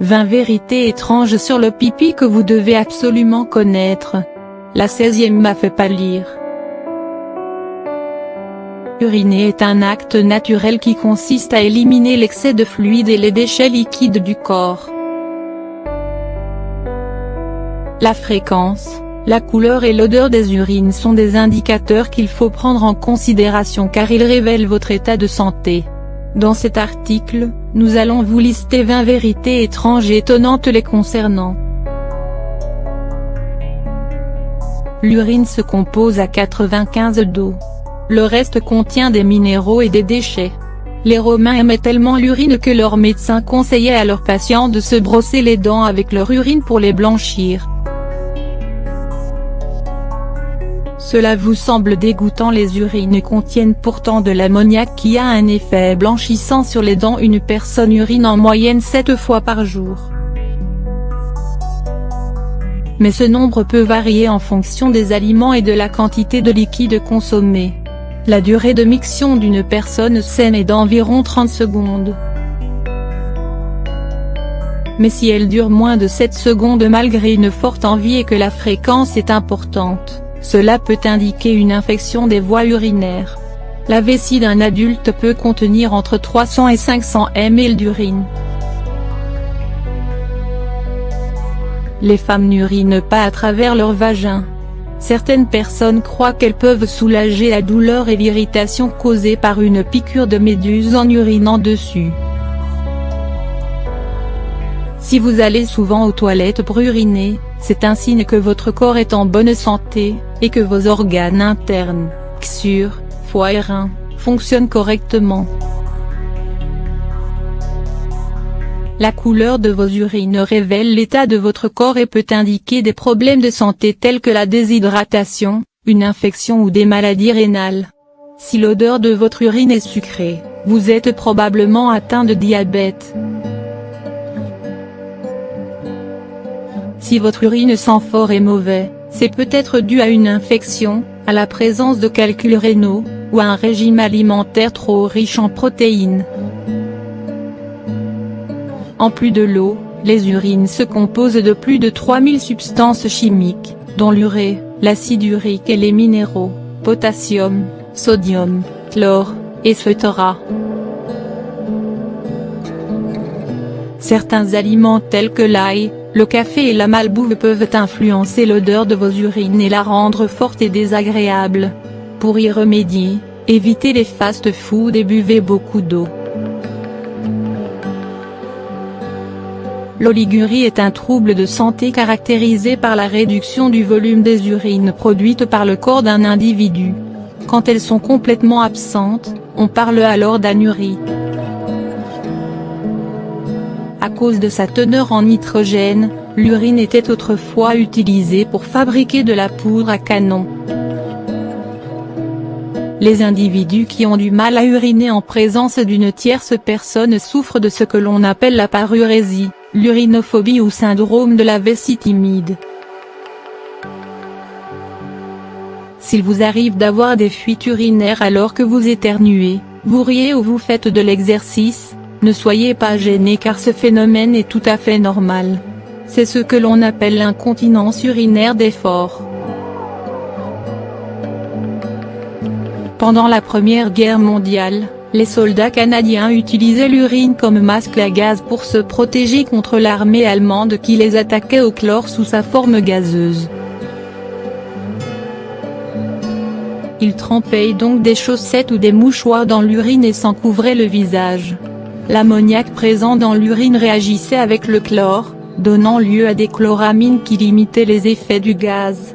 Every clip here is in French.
20 vérités étranges sur le pipi que vous devez absolument connaître. La 16e m'a fait pâlir. Uriner est un acte naturel qui consiste à éliminer l'excès de fluide et les déchets liquides du corps. La fréquence, la couleur et l'odeur des urines sont des indicateurs qu'il faut prendre en considération car ils révèlent votre état de santé. Dans cet article, nous allons vous lister 20 vérités étranges et étonnantes les concernant. L'urine se compose à 95 d'eau. Le reste contient des minéraux et des déchets. Les Romains aimaient tellement l'urine que leurs médecins conseillaient à leurs patients de se brosser les dents avec leur urine pour les blanchir. Cela vous semble dégoûtant, les urines contiennent pourtant de l'ammoniac qui a un effet blanchissant sur les dents. Une personne urine en moyenne 7 fois par jour. Mais ce nombre peut varier en fonction des aliments et de la quantité de liquide consommé. La durée de miction d'une personne saine est d'environ 30 secondes. Mais si elle dure moins de 7 secondes malgré une forte envie et que la fréquence est importante, cela peut indiquer une infection des voies urinaires. La vessie d'un adulte peut contenir entre 300 et 500 ml d'urine. Les femmes n'urinent pas à travers leur vagin. Certaines personnes croient qu'elles peuvent soulager la douleur et l'irritation causée par une piqûre de méduse en urinant dessus. Si vous allez souvent aux toilettes pour uriner, c'est un signe que votre corps est en bonne santé, et que vos organes internes, cure, foie et reins, fonctionnent correctement. La couleur de vos urines révèle l'état de votre corps et peut indiquer des problèmes de santé tels que la déshydratation, une infection ou des maladies rénales. Si l'odeur de votre urine est sucrée, vous êtes probablement atteint de diabète. Si votre urine sent fort et mauvais, c'est peut-être dû à une infection, à la présence de calculs rénaux, ou à un régime alimentaire trop riche en protéines. En plus de l'eau, les urines se composent de plus de 3000 substances chimiques, dont l'urée, l'acide urique et les minéraux, potassium, sodium, chlore, etc. Certains aliments tels que l'ail, le café et la malbouffe peuvent influencer l'odeur de vos urines et la rendre forte et désagréable. Pour y remédier, évitez les fast-foods et buvez beaucoup d'eau. L'oligurie est un trouble de santé caractérisé par la réduction du volume des urines produites par le corps d'un individu. Quand elles sont complètement absentes, on parle alors d'anurie. À cause de sa teneur en nitrogène, l'urine était autrefois utilisée pour fabriquer de la poudre à canon. Les individus qui ont du mal à uriner en présence d'une tierce personne souffrent de ce que l'on appelle la parurésie, l'urinophobie ou syndrome de la vessie timide. S'il vous arrive d'avoir des fuites urinaires alors que vous éternuez, vous riez ou vous faites de l'exercice, ne soyez pas gêné car ce phénomène est tout à fait normal. C'est ce que l'on appelle l'incontinence urinaire d'effort. Pendant la Première Guerre mondiale, les soldats canadiens utilisaient l'urine comme masque à gaz pour se protéger contre l'armée allemande qui les attaquait au chlore sous sa forme gazeuse. Ils trempaient donc des chaussettes ou des mouchoirs dans l'urine et s'en couvraient le visage. L'ammoniac présent dans l'urine réagissait avec le chlore, donnant lieu à des chloramines qui limitaient les effets du gaz.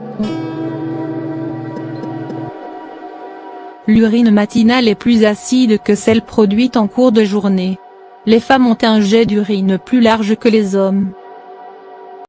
L'urine matinale est plus acide que celle produite en cours de journée. Les femmes ont un jet d'urine plus large que les hommes.